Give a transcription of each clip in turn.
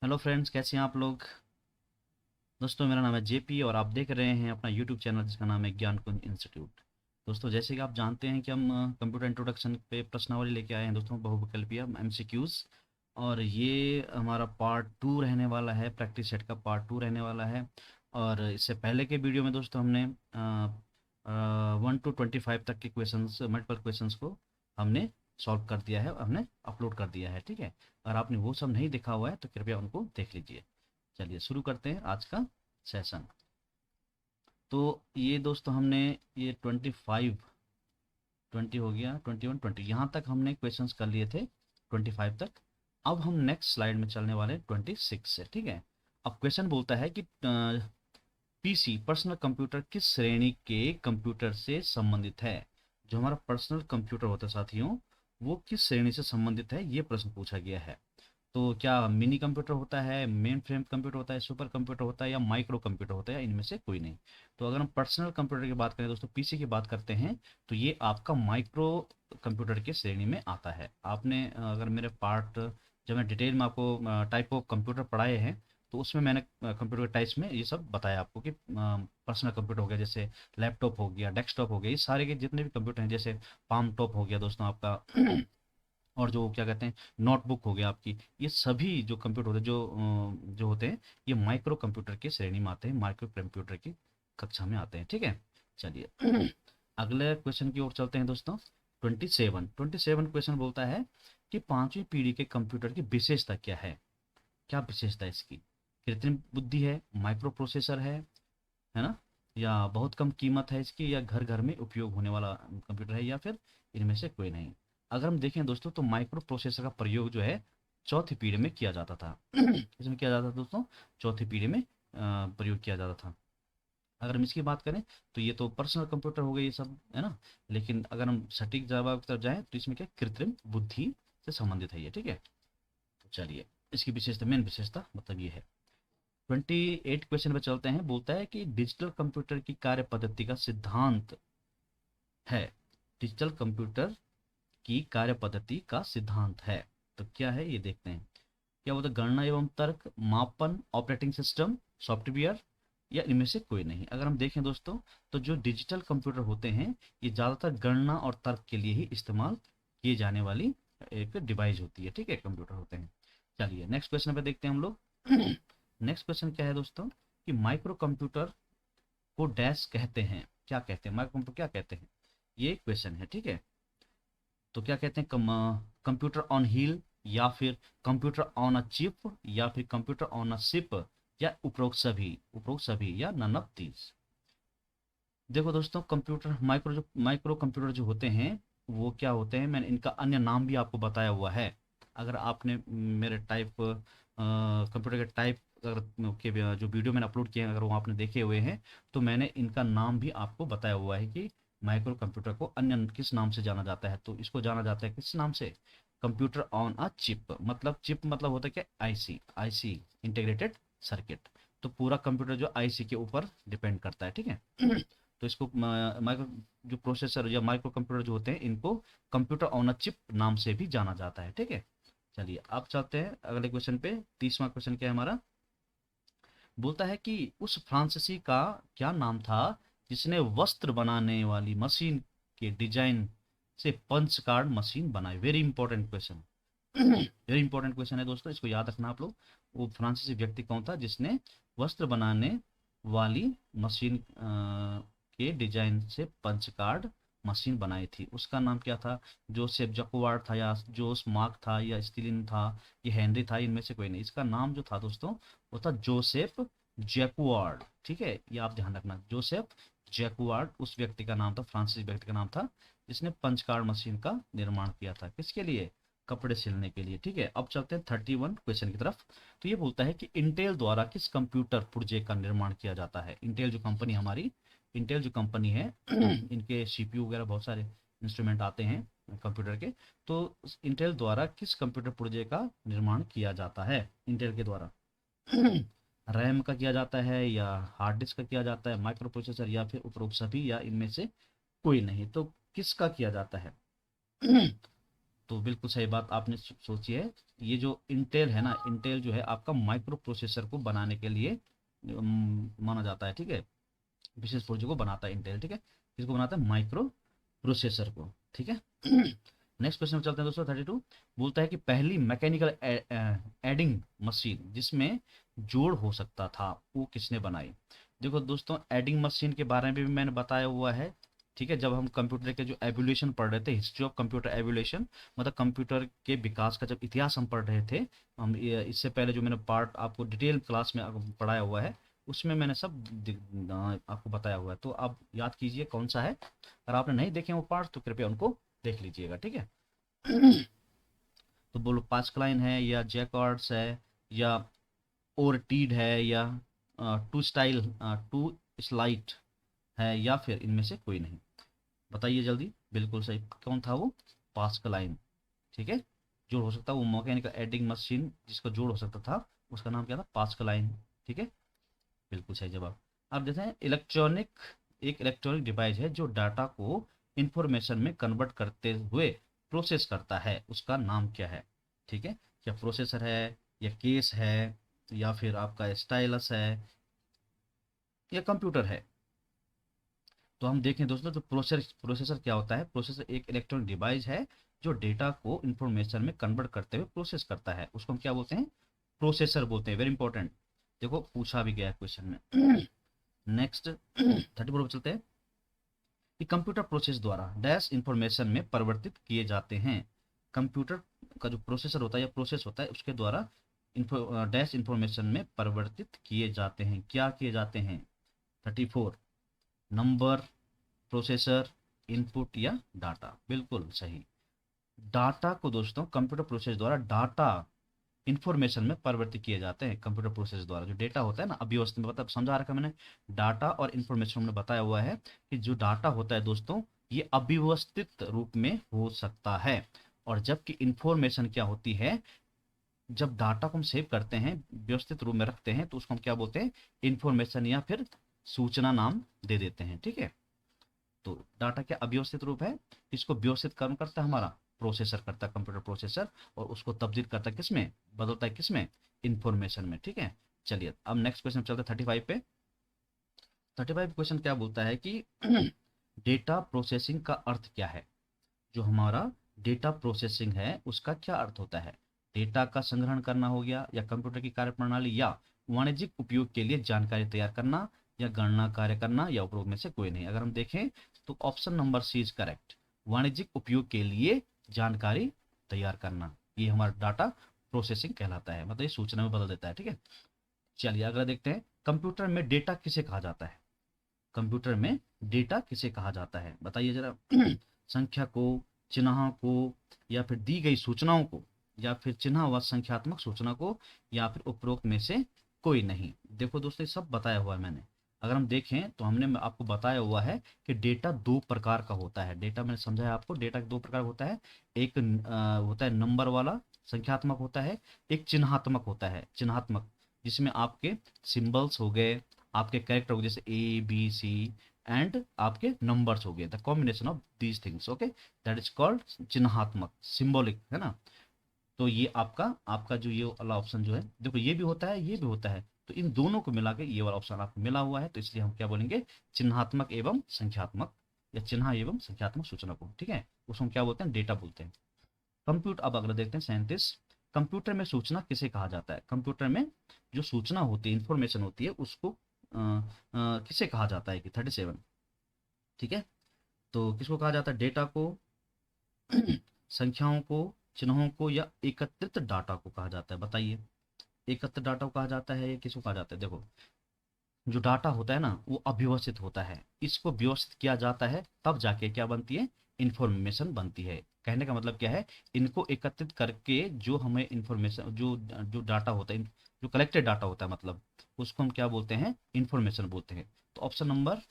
Hello friends, कैसे हैं आप लोग। दोस्तों, मेरा नाम है जेपी और आप देख रहे हैं अपना यूट्यूब चैनल जिसका नाम है ज्ञान कुंज इंस्टीट्यूट। दोस्तों, जैसे कि आप जानते हैं कि हम कंप्यूटर इंट्रोडक्शन पे प्रश्नावली लेके आए हैं दोस्तों, बहुविकल्पीय एमसीक्यूज। और ये हमारा पार्ट टू रहने वाला है, प्रैक्टिस सेट का पार्ट टू रहने वाला है। और इससे पहले के वीडियो में दोस्तों हमने 1 to 25 तक के क्वेश्चंस, मल्टीपल क्वेश्चंस को हमने सॉल्व कर दिया है, हमने अपलोड कर दिया है। ठीक है, अगर आपने वो सब नहीं देखा हुआ है तो कृपया उनको देख लीजिए। चलिए शुरू करते हैं आज का सेशन। तो ये दोस्तों हमने ये 20 हो गया, 21 20 यहाँ तक हमने क्वेश्चंस कर लिए थे, 25 तक। अब हम नेक्स्ट स्लाइड में चलने वाले हैं 26 से। ठीक है, अब क्वेश्चन बोलता है कि पीसी पर्सनल कंप्यूटर किस श्रेणी के कंप्यूटर से संबंधित है। जो हमारा पर्सनल कंप्यूटर होता है साथियों, वो किस श्रेणी से संबंधित है, ये प्रश्न पूछा गया है। तो क्या मिनी कंप्यूटर होता है, मेन फ्रेम कंप्यूटर होता है, सुपर कंप्यूटर होता है, या माइक्रो कंप्यूटर होता है, या इनमें से कोई नहीं। तो अगर हम पर्सनल कंप्यूटर की बात करें दोस्तों, पीसी की बात करते हैं, तो ये आपका माइक्रो कंप्यूटर की श्रेणी में आता है। आपने अगर मेरे पार्ट, जब मैं डिटेल में आपको टाइप ऑफ कंप्यूटर पढ़ाए हैं, तो उसमें मैंने कंप्यूटर के टाइप्स में ये सब बताया आपको कि पर्सनल कंप्यूटर हो गया, जैसे लैपटॉप हो गया, डेस्कटॉप हो गया, ये सारे के जितने भी कंप्यूटर हैं, जैसे पाम टॉप हो गया दोस्तों आपका और जो क्या कहते हैं, नोटबुक हो गया आपकी, ये सभी जो कंप्यूटर होते हैं, जो होते हैं, ये माइक्रो कंप्यूटर की श्रेणी में आते हैं, माइक्रो कंप्यूटर की कक्षा में आते हैं। ठीक है, चलिए अगले क्वेश्चन की ओर चलते हैं दोस्तों। 27 क्वेश्चन बोलता है कि पांचवी पीढ़ी के कंप्यूटर की विशेषता क्या है। क्या विशेषता है इसकी। कृत्रिम बुद्धि है, माइक्रो प्रोसेसर है ना, या बहुत कम कीमत है इसकी, या घर घर में उपयोग होने वाला कंप्यूटर है, या फिर इनमें से कोई नहीं। अगर हम देखें दोस्तों, तो माइक्रो प्रोसेसर का प्रयोग जो है चौथी पीढ़ी में किया जाता था। इसमें किया जाता था दोस्तों, चौथी पीढ़ी में प्रयोग किया जाता था। अगर हम इसकी बात करें, तो ये तो पर्सनल कंप्यूटर हो गए ये सब, है ना। लेकिन अगर हम सटीक जवाब की तरफ जाएं, तो इसमें क्या कृत्रिम बुद्धि से संबंधित है ये। ठीक है, तो चलिए इसकी विशेषता, मेन विशेषता मतलब ये है। 28 क्वेश्चन पे चलते हैं। बोलता है कि डिजिटल कंप्यूटर की कार्य पद्धति का सिद्धांत है। डिजिटल कंप्यूटर की कार्य पद्धति का सिद्धांत है, तो क्या है ये देखते हैं। क्या बोलते हैं, गणना एवं तर्क, मापन, ऑपरेटिंग सिस्टम, सॉफ्टवेयर, या इनमें से कोई नहीं। अगर हम देखें दोस्तों, तो जो डिजिटल कंप्यूटर होते हैं, ये ज़्यादातर गणना और तर्क के लिए ही इस्तेमाल किए जाने वाली एक डिवाइस होती है। ठीक है, कंप्यूटर होते हैं। चलिए नेक्स्ट क्वेश्चन पे देखते हैं हम लोग। नेक्स्ट क्वेश्चन क्या है दोस्तों, कि माइक्रो कंप्यूटर को डैश कहते हैं। क्या कहते हैं, माइक्रो कंप्यूटर क्या कहते हैं, ये क्वेश्चन है। ठीक है, तो क्या कहते हैं, कंप्यूटर ऑन व्हील, या फिर कंप्यूटर ऑन अ चिप, या फिर कंप्यूटर ऑन अ शिप, या उपरोक्त सभी, या नन ऑफ दीज। देखो दोस्तों, कंप्यूटर माइक्रो कंप्यूटर जो होते हैं, वो क्या होते हैं, मैंने इनका अन्य नाम भी आपको बताया हुआ है। अगर आपने मेरे टाइप कंप्यूटर के टाइप अगर के जो वीडियो मैंने अपलोड किए हैं, अगर वो आपने देखे हुए हैं, तो मैंने इनका नाम भी आपको बताया हुआ है कि माइक्रो कंप्यूटर को अन्य किस नाम से जाना जाता है। तो इसको जाना जाता है किस नाम से, कंप्यूटर ऑन अ चिप। मतलब चिप मतलब होता है क्या, आईसी, आईसी इंटीग्रेटेड सर्किट। तो पूरा कंप्यूटर जो आईसी के ऊपर डिपेंड करता है। ठीक है। तो इसको माइक्रो जो प्रोसेसर या माइक्रो कंप्यूटर जो होते हैं, इनको कंप्यूटर ऑन अ चिप नाम से भी जाना जाता है। ठीक है, चलिए अब चलते हैं अगले क्वेश्चन पे। 30वां क्वेश्चन क्या है हमारा, बोलता है कि उस फ्रांसीसी का क्या नाम था जिसने वस्त्र बनाने वाली मशीन के डिजाइन से पंच कार्ड मशीन बनाई। Very important question, very important question है दोस्तों, इसको याद रखना आप लोग। वो फ्रांसीसी व्यक्ति कौन था जिसने वस्त्र बनाने वाली मशीन के डिजाइन से पंच कार्ड मशीन बनाई थी, उसका नाम क्या था। जोसेफ जक्वार्ड था, या जोस मार्क था, या स्टिलिन था, ये हेनरी था, इनमें से कोई नहीं। इसका नाम जो था दोस्तों, वो था जोसेफ जैकुआर्ड। ठीक है, ये आप ध्यान रखना, जोसेफ जैकुआर्ड उस व्यक्ति का नाम था, फ्रांसीसी व्यक्ति का नाम था, जिसने पंच कार्ड मशीन का निर्माण किया था। किसके लिए, कपड़े सिलने के लिए। ठीक है, अब चलते हैं 31 क्वेश्चन की तरफ। तो ये बोलता है कि इंटेल द्वारा किस कंप्यूटर पुर्जे का निर्माण किया जाता है। इंटेल जो कंपनी हमारी, इंटेल जो कंपनी है, इनके सीपीयू वगैरह बहुत सारे इंस्ट्रूमेंट आते हैं कंप्यूटर के। तो इंटेल द्वारा किस कंप्यूटर पुर्जे का निर्माण किया जाता है, इंटेल के द्वारा। रैम का किया जाता है, या हार्ड डिस्क का किया जाता है, माइक्रो प्रोसेसर, या फिर उपरोक्त सभी, या इनमें से कोई नहीं। तो किसका किया जाता है। तो बिल्कुल सही बात आपने सोची है। ये जो इंटेल है ना, इंटेल जो है आपका माइक्रो प्रोसेसर को बनाने के लिए माना जाता है, ठीक है। विशेष प्रोजेक्ट को बनाता है इंटेल, ठीक है। किसको बनाता है? माइक्रो प्रोसेसर को, ठीक है। नेक्स्ट क्वेश्चन में चलते हैं दोस्तों। 32 बोलता है कि पहली मैकेनिकल एडिंग मशीन जिसमें जोड़ हो सकता था वो किसने बनाई? देखो दोस्तों, एडिंग मशीन के बारे में भी मैंने बताया हुआ है, ठीक है। जब हम कंप्यूटर के जो एवोल्यूशन पढ़ रहे थे, हिस्ट्री ऑफ कंप्यूटर एवोल्यूशन, मतलब कंप्यूटर के विकास का जब इतिहास हम पढ़ रहे थे, हम इससे पहले जो मैंने पार्ट आपको डिटेल क्लास में पढ़ाया हुआ है, उसमें मैंने सब आपको बताया हुआ है। तो आप याद कीजिए कौन सा है। अगर आपने नहीं देखे वो पार्ट तो कृपया उनको देख लीजिएगा, ठीक है। तो बोलो पास्कलाइन है या जैकॉर्ड्स है या ओरटीड है या टू स्लाइट है या फिर इनमें से कोई नहीं? बताइए जल्दी। बिल्कुल सही, कौन था वो? पास्कलाइन, ठीक है। जोड़ हो सकता है वो मैकेनिकल एडिंग मशीन जिसका जोड़ हो सकता था, उसका नाम क्या था? पास्कलाइन, ठीक है। बिल्कुल सही जवाब। अब देखते हैं एक इलेक्ट्रॉनिक डिवाइस है जो डाटा को इंफॉर्मेशन में कन्वर्ट करते हुए प्रोसेस करता है, उसका नाम क्या है? ठीक है। क्या प्रोसेसर है या केस है या फिर आपका स्टाइलस है या कंप्यूटर है? तो हम देखें दोस्तों, तो प्रोसेसर क्या होता है? प्रोसेसर एक इलेक्ट्रॉनिक डिवाइस है जो डेटा को इंफॉर्मेशन में कन्वर्ट करते हुए प्रोसेस करता है, उसको हम क्या बोलते हैं? प्रोसेसर बोलते हैं। वेरी इंपॉर्टेंट, देखो पूछा भी गया है क्वेश्चन में। नेक्स्ट 34 पर चलते हैं कि कंप्यूटर प्रोसेस द्वारा डैश इंफॉर्मेशन में परिवर्तित किए जाते हैं। कंप्यूटर का जो प्रोसेसर होता है या प्रोसेस होता है उसके द्वारा डैश इंफॉर्मेशन में परिवर्तित किए जाते हैं। क्या किए जाते हैं? 34, नंबर, प्रोसेसर, इनपुट या डाटा? बिल्कुल सही। डाटा को दोस्तों कंप्यूटर प्रोसेस द्वारा डाटा इंफॉर्मेशन में परिवर्तित किए जाते हैं। कंप्यूटर प्रोसेस द्वारा जो डेटा होता है ना, अव्यवस्थित में मतलब समझा रखा मैंने, डाटा और इंफॉर्मेशन में बताया हुआ है कि जो डाटा होता है दोस्तों ये अव्यवस्थित रूप में हो सकता है, और जबकि इंफॉर्मेशन क्या होती है? जब डाटा को हम सेव करते हैं, व्यवस्थित रूप में रखते हैं, तो उसको हम क्या बोलते हैं? इंफॉर्मेशन या फिर सूचना नाम दे देते हैं, ठीक है। तो डाटा क्या अव्यवस्थित रूप है? इसको व्यवस्थित कर्म करता है हमारा प्रोसेसर, करता है कंप्यूटर प्रोसेसर, और उसको तब्दील करता है किसमें? बदलता है किसमें? इंफॉर्मेशन में, ठीक है। चलिए अब नेक्स्ट क्वेश्चन चलते हैं 35 पे। 35 क्वेश्चन क्या बोलता है कि डेटा प्रोसेसिंग का अर्थ क्या है? जो हमारा डेटा प्रोसेसिंग है उसका क्या अर्थ होता है? डेटा का संग्रहण करना हो गया, या कंप्यूटर की कार्यप्रणाली, या वाणिज्यिक उपयोग के लिए जानकारी तैयार करना, या गणना कार्य करना, या उपयोग में से कोई नहीं? अगर हम देखें तो option number C is correct. वाणिज्यिक उपयोग के लिए जानकारी तैयार करना, ये हमारा डाटा प्रोसेसिंग कहलाता है, मतलब ये सूचना में बदल देता है, ठीक है। चलिए अगला देखते हैं, कंप्यूटर में डेटा किसे कहा जाता है? कंप्यूटर में डेटा किसे कहा जाता है? बताइए जरा। संख्या को, चिन्ह को, या फिर दी गई सूचनाओं को, या फिर चिन्ह व संख्यात्मक सूचना को, या फिर उपरोक्त में से कोई नहीं? देखो दोस्तों ये सब बताया हुआ है मैंने। अगर हम देखें तो हमने आपको बताया हुआ है कि डेटा दो प्रकार का होता है। डेटा मैंने समझाया आपको, डेटा दो प्रकार होता है। एक होता है नंबर वाला, संख्यात्मक होता है। एक चिन्हात्मक होता है, चिन्हात्मक, जिसमें आपके सिंबल्स हो गए, आपके कैरेक्टर हो गए, जैसे ABC, एंड आपके नंबर्स हो गए, the combination of these things, okay, that is called चिन्हात्मक, सिंबॉलिक, है ना। तो ये आपका आपका जो ये वाला ऑप्शन जो है, देखो ये भी होता है ये भी होता है, तो इन दोनों को मिला के ये वाला ऑप्शन आपको मिला हुआ है, तो इसलिए हम क्या बोलेंगे? चिन्हात्मक एवं संख्यात्मक, या चिन्ह एवं संख्यात्मक सूचना को, ठीक है, उसको हम क्या बोलते हैं? डेटा बोलते हैं। कंप्यूटर, अब अगला देखते हैं 37। कंप्यूटर में सूचना किसे कहा जाता है? कंप्यूटर में जो सूचना होती है, इंफॉर्मेशन होती है, उसको किसे कहा जाता है? कि 37, ठीक है। तो किसको कहा जाता है? डेटा को, संख्याओं को, चिन्हों को, या एकत्रित डाटा को कहा जाता है? बताइए। एकत्रित डाटा को कहा जाता है या किसको कहा जाता है? देखो जो डाटा होता है ना वो अव्यवस्थित होता है, इसको व्यवस्थित किया जाता है तब जाके क्या बनती है? इंफॉर्मेशन बनती है। कहने का मतलब क्या है? इनको एकत्रित करके जो हमें इंफॉर्मेशन, जो जो डाटा होता है, जो कलेक्टेड डाटा होता है, मतलब उसको हम क्या बोलते हैं? इंफॉर्मेशन बोलते हैं। तो option number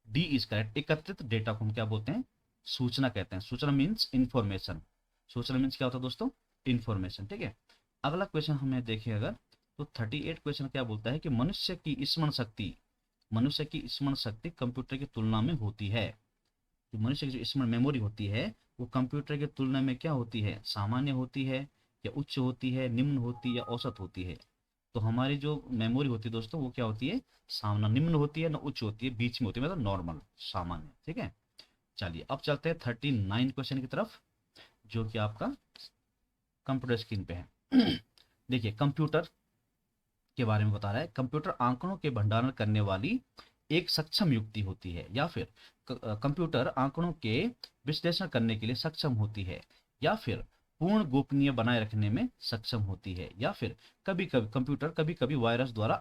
D is correct. एकत्रित डेटा को हम क्या बोलते हैं? सूचना कहते हैं। सूचना मीन्स इंफॉर्मेशन। सूचना मीन्स क्या होता है दोस्तों? इंफॉर्मेशन, ठीक है। अगला क्वेश्चन हमें देखें अगर, तो 38 क्वेश्चन क्या बोलता है कि मनुष्य की स्मरण शक्ति कंप्यूटर की तुलना में होती है। जो मनुष्य की जो स्मरण मेमोरी होती है वो कंप्यूटर की तुलना में क्या होती है, सामान्य होती है या उच्च होती है, निम्न होती है या औसत होती है। तो हमारी जो मेमोरी होती है दोस्तों वो क्या होती है, सामना निम्न होती है ना उच्च होती है, बीच में होती है, मतलब नॉर्मल सामान्य। ठीक है, चलिए अब चलते हैं 39 क्वेश्चन की तरफ, जो कि आपका कंप्यूटर स्क्रीन पे है। देखिए कंप्यूटर के बारे में बता रहा है, कंप्यूटर आंकड़ों के भंडारण करने वाली एक सक्षम युक्ति होती है, या फिर कंप्यूटर आंकड़ों के विश्लेषण करने के लिए सक्षम होती है, या फिर पूर्ण गोपनीय बनाए रखने में सक्षम होती है, या फिर कभी कभी कंप्यूटर कभी कभी वायरस द्वारा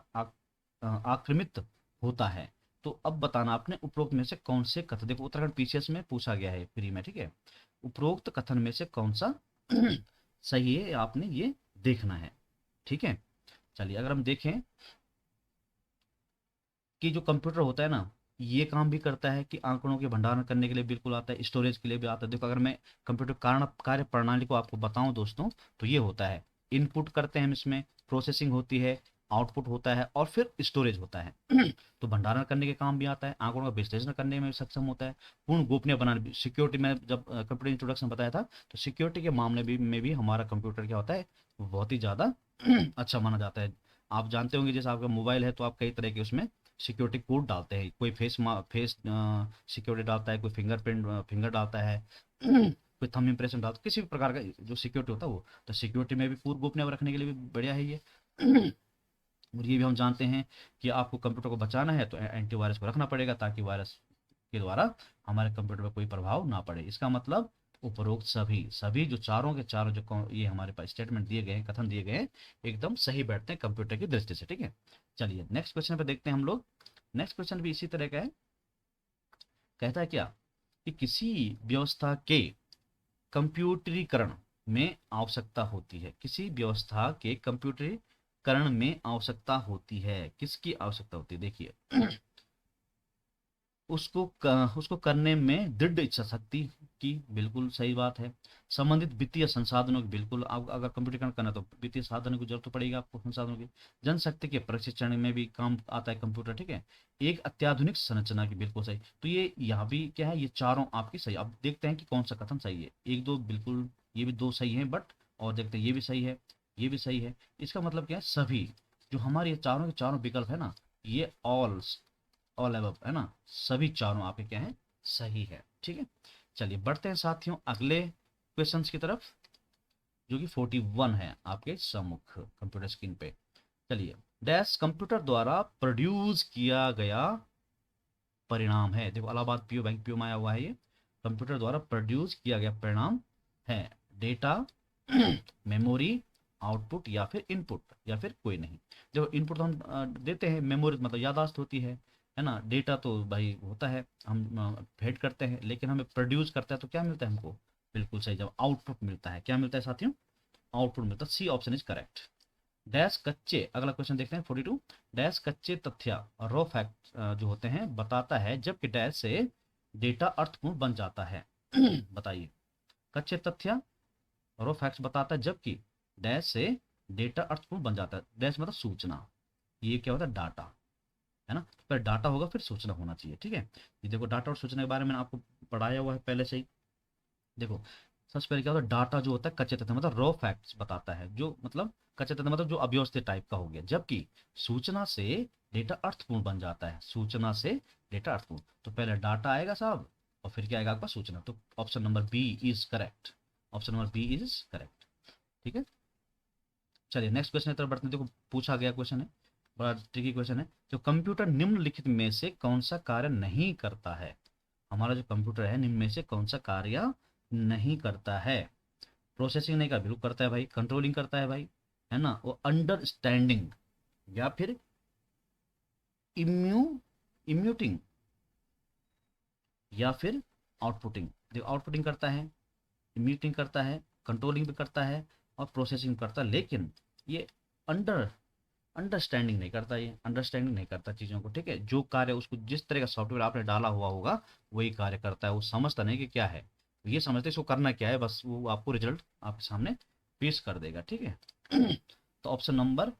आक्रमित होता है। तो अब बताना आपने उपरोक्त में से कौन से कथन, देखो उत्तराखंड पीसीएस में पूछा गया है फ्री में, ठीक है, उपरोक्त कथन में से कौन सा सही है आपने ये देखना है। ठीक है, चलिए अगर हम देखें कि जो कंप्यूटर होता है ना, ये काम भी करता है कि आंकड़ों के भंडारण करने के लिए बिल्कुल आता है, स्टोरेज के लिए भी आता है। देखो अगर मैं कंप्यूटर कारण कार्य प्रणाली को आपको बताऊं दोस्तों, तो ये होता है, इनपुट करते हैं हम इसमें, प्रोसेसिंग होती है, आउटपुट होता है और फिर स्टोरेज होता है। तो भंडारण करने के काम भी आता है, आंकड़ों का विश्लेषण करने में भी सक्षम होता है, पूर्ण गोपनीय बनाने, सिक्योरिटी में जब कंप्यूटर इंट्रोडक्शन बताया था, तो सिक्योरिटी के मामले में भी हमारा कंप्यूटर क्या होता है, वो बहुत ही ज़्यादा अच्छा माना जाता है। आप जानते होंगे जैसे आपका मोबाइल है तो आप कई तरह के उसमें सिक्योरिटी कोड डालते हैं, कोई फेस सिक्योरिटी डालता है, कोई फिंगरप्रिंट फिंगर डालता है, कोई थंब इम्प्रेशन डालता है, किसी भी प्रकार का जो सिक्योरिटी होता है वो, तो सिक्योरिटी में भी पूर्ण गोपनीय रखने के लिए भी बढ़िया है ये। और ये भी हम जानते हैं कि आपको कंप्यूटर को बचाना है तो एंटीवायरस को रखना पड़ेगा, ताकि वायरस के द्वारा हमारे कंप्यूटर पर कोई प्रभाव ना पड़े। इसका मतलब उपरोक्त सभी सभी जो चारों के चारों जो ये हमारे पास स्टेटमेंट दिए गए हैं, कथन दिए गए हैं, एकदम सही बैठते हैं कंप्यूटर की दृष्टि से। ठीक है, चलिए नेक्स्ट क्वेश्चन पे देखते हैं हम लोग। नेक्स्ट क्वेश्चन भी इसी तरह का है, कहता है क्या कि किसी व्यवस्था के कंप्यूटरीकरण में आवश्यकता होती है, किसी व्यवस्था के कंप्यूटरीकरण में आवश्यकता होती है, किसकी आवश्यकता होती है, देखिए उसको करने में दृढ़ इच्छा शक्ति की, बिल्कुल सही बात है। संबंधित वित्तीय संसाधनों की, बिल्कुल आप अगर कंप्यूटरीकरण करना तो वित्तीय साधनों की जरूरत तो पड़ेगी आपको, संसाधनों की। जनशक्ति के प्रशिक्षण में भी काम आता है कंप्यूटर, ठीक है। एक अत्याधुनिक संरचना की, बिल्कुल सही। तो ये यहाँ भी क्या है, ये चारों आपकी सही। अब देखते हैं कि कौन सा कथन सही है, एक दो बिल्कुल, ये भी दो सही है बट, और देखते हैं ये भी सही है, ये भी सही है। इसका मतलब क्या है, सभी जो हमारे ये चारों के चारों विकल्प है ना, ये ऑल अबव है ना, सभी चारों आपके क्या है, सही है। ठीक है, चलिए बढ़ते हैं साथियों अगले क्वेश्चंस की तरफ, जो कि 41 है आपके सम्मुख कंप्यूटर स्क्रीन पे। चलिए, डैश कंप्यूटर द्वारा प्रोड्यूस किया गया परिणाम है। देखो इलाहाबाद पीओ बैंक पीओ में आया हुआ है, ये कंप्यूटर द्वारा प्रोड्यूस किया गया परिणाम है, डेटा, मेमोरी, आउटपुट या फिर इनपुट, या फिर कोई नहीं। देखो इनपुट तो हम देते हैं, मेमोरी मतलब याददाश्त होती है ना, डेटा तो भाई होता है, हम फेड करते हैं, लेकिन हमें प्रोड्यूस करता है तो क्या मिलता है हमको, बिल्कुल सही जब आउटपुट मिलता है, क्या मिलता है साथियों, आउटपुट मिलता है। C option is correct. Dash कच्चे, अगला क्वेश्चन देखते हैं 42, डैश कच्चे तथ्य रॉ फैक्ट जो होते हैं बताता है जबकि डैश से डेटा अर्थपूर्ण बन जाता है। बताइए, कच्चे तथ्य रॉ फैक्ट्स बताता है जबकि डैश से डेटा अर्थपूर्ण बन जाता है। डैश मतलब सूचना, ये क्या होता है, डाटा, है ना, पर डाटा होगा फिर सूचना होना चाहिए। ठीक है, ये देखो डाटा और सूचना के बारे में आपको पढ़ाया हुआ है पहले से ही। देखो सबसे पहले क्या होता है, डाटा जो होता है कच्चे तथ्य मतलब रॉ फैक्ट्स बताता है, जो मतलब कच्चे तथ्य मतलब जो अव्यवस्थित टाइप का हो गया, जबकि सूचना से डेटा अर्थपूर्ण बन जाता है, सूचना से डेटा अर्थपूर्ण। तो पहले डाटा आएगा साहब, और फिर क्या आएगा आपका सूचना। तो option number B is correct, option number B is correct. ठीक है, चलिए नेक्स्ट क्वेश्चन की तरफ बढ़ते हैं। देखो पूछा गया क्वेश्चन है, बड़ा ट्रिकी क्वेश्चन है, जो कंप्यूटर निम्नलिखित में से कौन सा कार्य नहीं करता है। हमारा जो कंप्यूटर है निम्न में से कौन सा कार्य नहीं करता है, प्रोसेसिंग नहीं करता, बिल्कुल करता है भाई, कंट्रोलिंग करता है भाई, है ना, वो अंडरस्टैंडिंग या फिर इम्यू इम्यूटिंग या फिर आउटपुटिंग। देखो आउटपुटिंग करता है, इम्यूटिंग करता है, कंट्रोलिंग भी करता है और प्रोसेसिंग करता है, लेकिन ये अंडर अंडरस्टैंडिंग नहीं करता, ये अंडरस्टैंडिंग नहीं करता चीज़ों को। ठीक है, जो कार्य उसको जिस तरह का सॉफ्टवेयर आपने डाला हुआ होगा वही कार्य करता है, वो समझता नहीं कि क्या है, ये समझते इसको करना क्या है, बस वो आपको रिजल्ट आपके सामने पेश कर देगा। ठीक है, तो ऑप्शन नंबर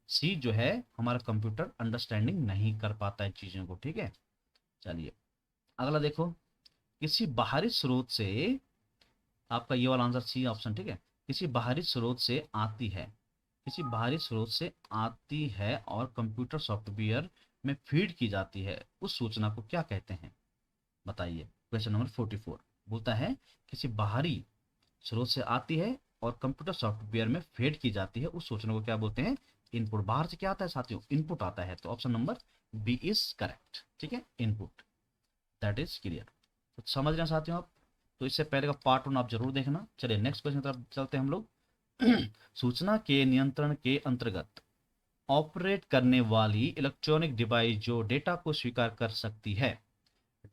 सी जो है, हमारा कंप्यूटर अंडरस्टैंडिंग नहीं कर पाता है चीज़ों को। ठीक है, चलिए अगला देखो, किसी बाहरी स्रोत से आपका ये वाला आंसर सी ऑप्शन, ठीक है। किसी बाहरी स्रोत से आती है, किसी बाहरी स्रोत से आती है और कंप्यूटर सॉफ्टवेयर में फीड की जाती है, उस सूचना को क्या कहते हैं? बताइए। क्वेश्चन नंबर 44 बोलता है किसी बाहरी स्रोत से आती है और कंप्यूटर सॉफ्टवेयर में फीड की जाती है, उस सूचना को क्या बोलते हैं? इनपुट। बाहर से क्या आता है साथियों? इनपुट आता है। तो option number B is correct, ठीक है, इनपुट। That is clear. तो समझ रहे हैं साथियों आप? तो इससे पहले का पार्ट 1 आप जरूर देखना। चलिए नेक्स्ट क्वेश्चन की तरफ चलते हैं हम लोग। सूचना के नियंत्रण के अंतर्गत ऑपरेट करने वाली इलेक्ट्रॉनिक डिवाइस जो डेटा को स्वीकार कर सकती है,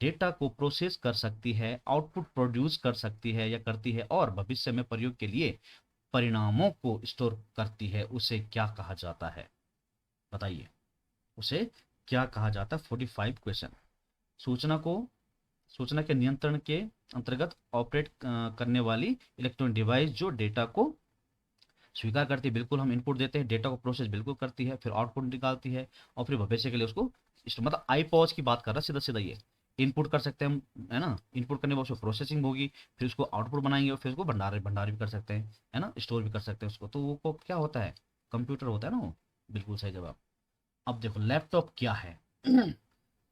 डेटा को प्रोसेस कर सकती है, आउटपुट प्रोड्यूस कर सकती है या करती है और भविष्य में प्रयोग के लिए परिणामों को स्टोर करती है, उसे क्या कहा जाता है? बताइए, उसे क्या कहा जाता है? 45 क्वेश्चन। सूचना को, सूचना के नियंत्रण के अंतर्गत ऑपरेट करने वाली इलेक्ट्रॉनिक डिवाइस जो डेटा को स्वीकार करती है, बिल्कुल हम इनपुट देते हैं, डेटा को प्रोसेस बिल्कुल करती है, फिर आउटपुट निकालती है और फिर भविष्य के लिए उसको मतलब आई पॉज की बात कर रहा है सीधा सीधा। ये इनपुट कर सकते हैं हम, है ना, इनपुट करने के बाद उसको प्रोसेसिंग होगी, फिर उसको आउटपुट बनाएंगे और फिर उसको भंडार भंडार भी कर सकते हैं, है ना, स्टोर भी कर सकते हैं उसको। तो वो को क्या होता है? कंप्यूटर होता है ना वो। बिल्कुल सही जवाब। अब देखो लैपटॉप क्या है।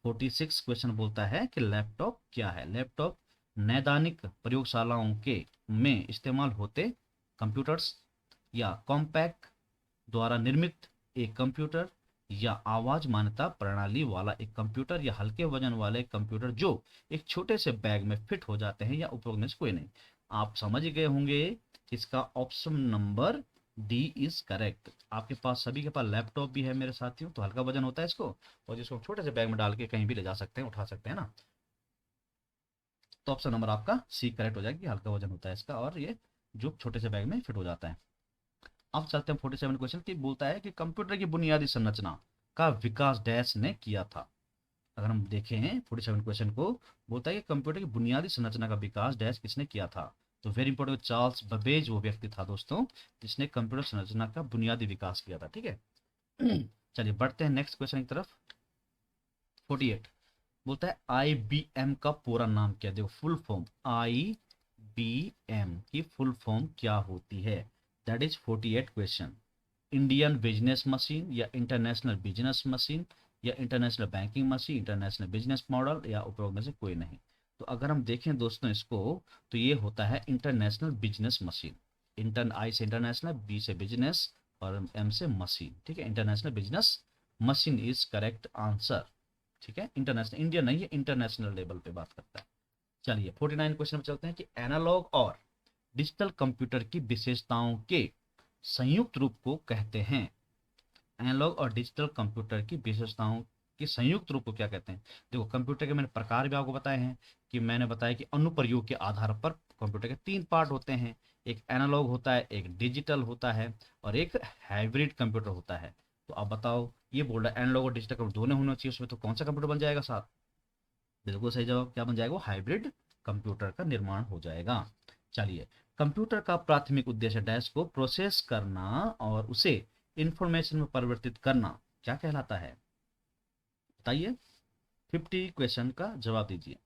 46 क्वेश्चन बोलता है कि लैपटॉप क्या है। लैपटॉप नैदानिक प्रयोगशालाओं के में इस्तेमाल होते कंप्यूटर्स या कॉम्पैक्ट द्वारा निर्मित एक कंप्यूटर या आवाज मान्यता प्रणाली वाला एक कंप्यूटर या हल्के वजन वाले कंप्यूटर जो एक छोटे से बैग में फिट हो जाते हैं या उपयोग में से कोई नहीं। आप समझ गए होंगे इसका option number D is correct. आपके पास सभी के पास लैपटॉप भी है मेरे साथियों, तो हल्का वजन होता है इसको और जिसको छोटे से बैग में डाल के कहीं भी ले जा सकते हैं, उठा सकते हैं ना। तो ऑप्शन नंबर आपका सी करेक्ट हो जाएगी, हल्का वजन होता है इसका और ये जो छोटे से बैग में फिट हो जाता है। अब चलते हैं 47 क्वेश्चन की। बोलता है कि कंप्यूटर की बुनियादी संरचना का विकास डैश ने किया था। अगर हम देखें 47 क्वेश्चन को, बोलता है कि कंप्यूटर की बुनियादी संरचना का विकास डैश किसने किया था? तो वेरी इंपॉर्टेंट, चार्ल्स बबेज वो व्यक्ति था दोस्तों जिसने कंप्यूटर संरचना का बुनियादी विकास किया था, ठीक है। चलिए बढ़ते हैं नेक्स्ट क्वेश्चन की तरफ। 48 बोलता है IBM का पूरा नाम क्या? देखो फुल फॉर्म, IBM की फुल फॉर्म क्या होती है? That is 48 question. Indian business machine या इंटरनेशनल बिजनेस मशीन या international banking machine, international business model या उपयोग में से कोई नहीं। तो अगर हम देखें दोस्तों इसको, तो ये होता है इंटरनेशनल बिजनेस मशीन। आई से इंटरनेशनल, बी से बिजनेस और एम से मशीन, ठीक है। International business machine is correct answer, ठीक है। इंटरनेशनल, इंडिया नहीं है, इंटरनेशनल लेवल पे बात करता है। चलिए 49 क्वेश्चन में चलते हैं कि एनालॉग और डिजिटल कंप्यूटर की विशेषताओं के संयुक्त रूप को कहते हैं। एनालॉग और डिजिटल कंप्यूटर की विशेषताओं के संयुक्त रूप को क्या कहते हैं? देखो कंप्यूटर के मैंने प्रकार भी आपको बताए हैं कि मैंने बताया कि अनुप्रयोग के आधार पर कंप्यूटर के 3 पार्ट होते हैं। एक एनालॉग होता है, एक डिजिटल होता है और एक हाइब्रिड कंप्यूटर होता है। तो अब बताओ, ये बोल रहा है एनालॉग और डिजिटल कंप्यूटर दोनों होना चाहिए उसमें, तो कौन सा कंप्यूटर बन जाएगा साथ? बिल्कुल सही जवाब, क्या बन जाएगा? वो हाइब्रिड कंप्यूटर का निर्माण हो जाएगा। चलिए, कंप्यूटर का प्राथमिक उद्देश्य डैश को प्रोसेस करना और उसे इंफॉर्मेशन में परिवर्तित करना क्या कहलाता है? बताइए। 50 क्वेश्चन का जवाब दीजिए।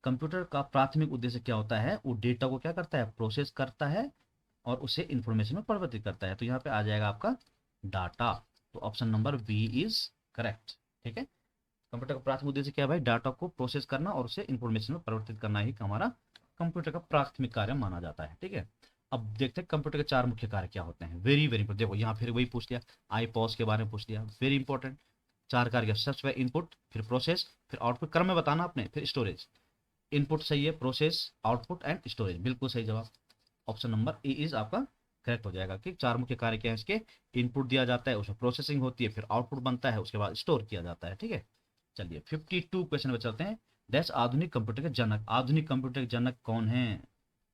कंप्यूटर का प्राथमिक उद्देश्य क्या होता है? वो डेटा को क्या करता है? प्रोसेस करता है और उसे इंफॉर्मेशन में परिवर्तित करता है। तो यहाँ पे आ जाएगा आपका डाटा। तो option number B is correct, ठीक है। कंप्यूटर का प्राथमिक उद्देश्य क्या है भाई? डाटा को प्रोसेस करना और उसे इंफॉर्मेशन में परिवर्तित करना ही हमारा कंप्यूटर का प्राथमिक कार्य माना जाता है, ठीक है। अब देखते हैं कंप्यूटर के 4 मुख्य कार्य क्या होते हैं। वेरी वेरी इंपॉर्टेंट, देखो यहाँ फिर वही पूछ लिया, आई पॉज के बारे में पूछ लिया, वेरी इंपॉर्टेंट। 4 कार्य, सबसे पहले इनपुट, फिर प्रोसेस, फिर आउटपुट, क्रम में बताना आपने, फिर स्टोरेज। इनपुट सही है, प्रोसेस, आउटपुट एंड स्टोरेज, बिल्कुल सही जवाब। ऑप्शन नंबर ए इज आपका करेक्ट हो जाएगा कि 4 मुख्य कार्य क्या है इसके? इनपुट दिया जाता है, उसमें प्रोसेसिंग होती है, फिर आउटपुट बनता है, उसके बाद स्टोर किया जाता है, ठीक है। चलिए 52 क्वेश्चन पे चलते हैं। डैश आधुनिक कंप्यूटर के जनक। आधुनिक कंप्यूटर के जनक कौन है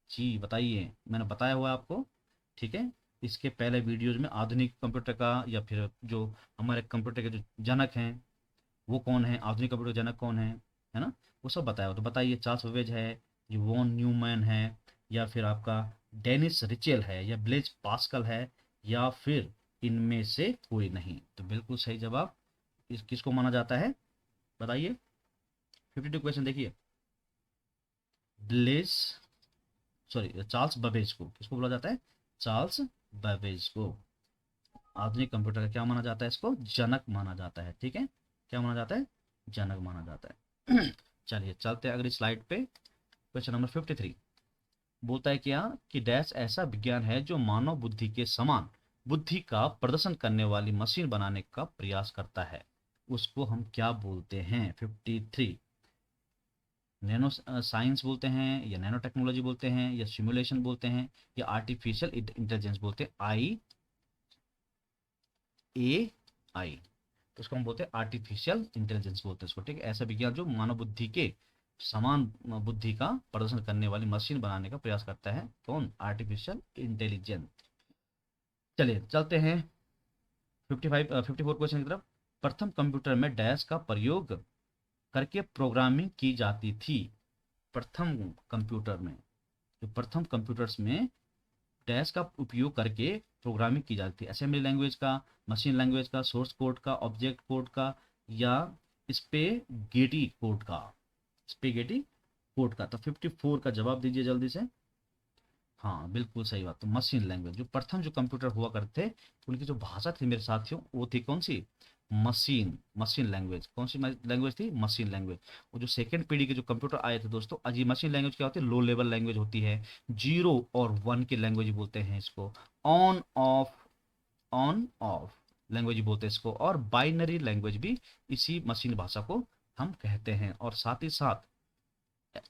जी? बताइए, मैंने बताया हुआ है आपको, ठीक है। इसके पहले वीडियोज में आधुनिक कंप्यूटर का या फिर जो हमारे कंप्यूटर के जो जनक हैं वो कौन है, आधुनिक कंप्यूटर जनक कौन है ना, वो सब बताया हो। तो बताइए, चार्ल्स बेबेज है, ये वॉन न्यूमैन है, या फिर आपका डेनिस रिचेल है, या ब्लेज पास्कल है, या फिर इनमें से कोई नहीं? तो बिल्कुल सही जवाब किसको माना जाता है? बताइए। 52 क्वेश्चन देखिए। ब्लेज सॉरी चार्ल्स बेबेज को, किसको बोला जाता है? चार्ल्स बेबेज को आधुनिक कंप्यूटर का क्या माना जाता है? इसको जनक माना जाता है। ठीक है, क्या माना जाता है? जनक माना जाता है। चलिए चलते हैं अगली स्लाइड पे। क्वेश्चन नंबर 53 बोलता है क्या कि डैश ऐसा विज्ञान है जो मानव बुद्धि के समान बुद्धि का प्रदर्शन करने वाली मशीन बनाने का प्रयास करता है, उसको हम क्या बोलते हैं? 53 नैनो साइंस बोलते हैं, या नैनो टेक्नोलॉजी बोलते हैं, या सिमुलेशन बोलते हैं, या आर्टिफिशियल इंटेलिजेंस बोलते हैं? AI तो उसको हम बोलते हैं आर्टिफिशियल इंटेलिजेंस बोलते हैं इसको। ठीक है, ऐसा विज्ञान जो मानव बुद्धि के समान बुद्धि का प्रदर्शन करने वाली मशीन बनाने का प्रयास करता है। कौन? Artificial intelligence. चलिए चलते हैं 54 क्वेश्चन की तरफ। प्रथम कंप्यूटर में डैश का प्रयोग करके प्रोग्रामिंग की जाती थी। प्रथम कंप्यूटर में, जो प्रथम कंप्यूटर्स में डैश का उपयोग करके प्रोग्रामिंग की जाती थी। असेंबली लैंग्वेज का, मशीन लैंग्वेज का, सोर्स कोड का, ऑब्जेक्ट कोड का, या स्पेगेटी कोड का? स्पेगेटी कोड का। तो 54 का जवाब दीजिए जल्दी से। हाँ बिल्कुल सही बात। तो मशीन लैंग्वेज, जो प्रथम जो कंप्यूटर हुआ करते थे उनकी जो भाषा थी मेरे साथियों, वो थी कौन सी? मशीन। Machine language. कौन सी लैंग्वेज थी? Machine language. और जो सेकंड पीढ़ी के जो कंप्यूटर आए थे दोस्तों, अजी मशीन लैंग्वेज क्या होती है? लो लेवल लैंग्वेज होती है। 0 और 1 की लैंग्वेज बोलते हैं इसको। ऑन ऑफ लैंग्वेज बोलते हैं इसको। और बाइनरी लैंग्वेज भी इसी मशीन भाषा को हम कहते हैं। और साथ ही साथ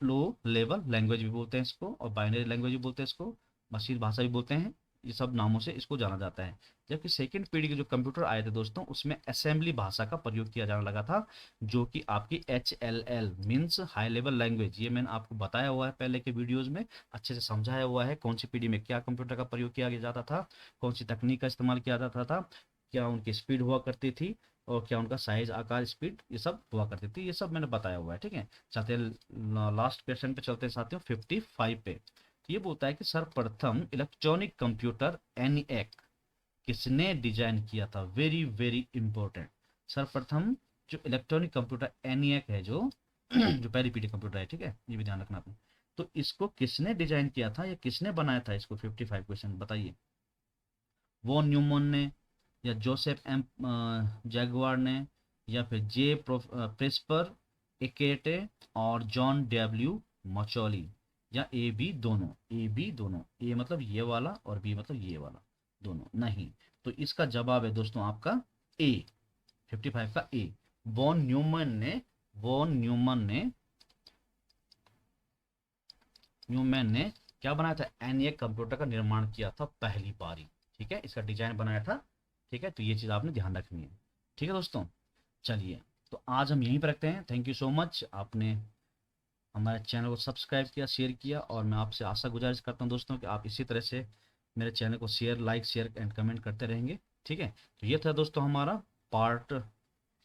लो लेवल लैंग्वेज भी बोलते हैं इसको, और बाइनरी लैंग्वेज भी बोलते हैं इसको, मशीन भाषा भी बोलते हैं। ये सब नामों से इसको जाना जाता है। जबकि सेकंड पीढ़ी के जो कंप्यूटर आए थे दोस्तों, उसमें असेंबली भाषा का प्रयोग किया जाने लगा था, जो कि आपकी HLL means high level language. ये मैंने आपको बताया हुआ है पहले के वीडियोज में, अच्छे से समझाया हुआ है कौन सी पीढ़ी में क्या कंप्यूटर का प्रयोग किया जाता था, कौन सी तकनीक का इस्तेमाल किया जाता था, क्या उनकी स्पीड हुआ करती थी, और क्या उनका साइज, आकार, स्पीड, ये सब हुआ करती थी। ये सब मैंने बताया हुआ है। ठीक है, चलते लास्ट क्वेश्चन पे चलते हैं साथियों, 55 पे। तो ये बोलता है कि सर्वप्रथम इलेक्ट्रॉनिक कंप्यूटर ENIAC किसने डिजाइन किया था? Very very important. सर्वप्रथम जो इलेक्ट्रॉनिक कंप्यूटर ENIAC है, जो जो पहली पीढ़ी कंप्यूटर है, ठीक है, ये भी ध्यान रखना आपने। तो इसको किसने डिजाइन किया था या किसने बनाया था इसको? 55 क्वेश्चन बताइए। वॉन न्यूमन ने, या जोसेफ एम जैगवार ने, या फिर प्रेस्पर एकेटे, और जॉन डब्ल्यू मचौली, या ए बी दोनों? ए बी दोनों, ए मतलब ये वाला और बी मतलब ये वाला, दोनों नहीं। तो इसका जवाब है दोस्तों आपका ए, 55 का ए। वॉन न्यूमैन ने क्या बनाया था? ENIAC कंप्यूटर का निर्माण किया था पहली बारी। ठीक है, इसका डिजाइन बनाया था। ठीक है, तो ये चीज आपने ध्यान रखनी है। ठीक है दोस्तों, चलिए तो आज हम यहीं पर रखते हैं। थैंक यू सो मच, आपने हमारे चैनल को सब्सक्राइब किया, शेयर किया, और मैं आपसे आशा गुजारिश करता हूँ दोस्तों कि आप इसी तरह से मेरे चैनल को लाइक शेयर एंड कमेंट करते रहेंगे। ठीक है, तो ये था दोस्तों हमारा पार्ट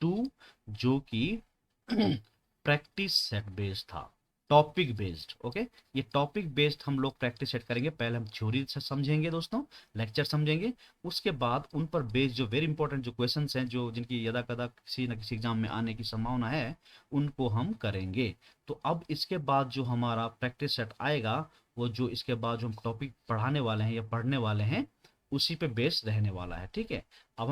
2, जो कि प्रैक्टिस सेट बेस्ड था, टॉपिक बेस्ड। ओके, ये टॉपिक बेस्ड हम लोग प्रैक्टिस सेट करेंगे। पहले हम थ्योरी से समझेंगे दोस्तों, लेक्चर समझेंगे, उसके बाद उन पर बेस्ड जो वेरी इंपॉर्टेंट जो क्वेश्चंस हैं, जो जिनकी यदा कदा किसी न किसी एग्जाम में आने की संभावना है, उनको हम करेंगे। तो अब इसके बाद जो हमारा प्रैक्टिस सेट आएगा, वो जो इसके बाद जो हम टॉपिक पढ़ाने वाले हैं या पढ़ने वाले हैं, उसी पे बेस्ड रहने वाला है। ठीक है, अब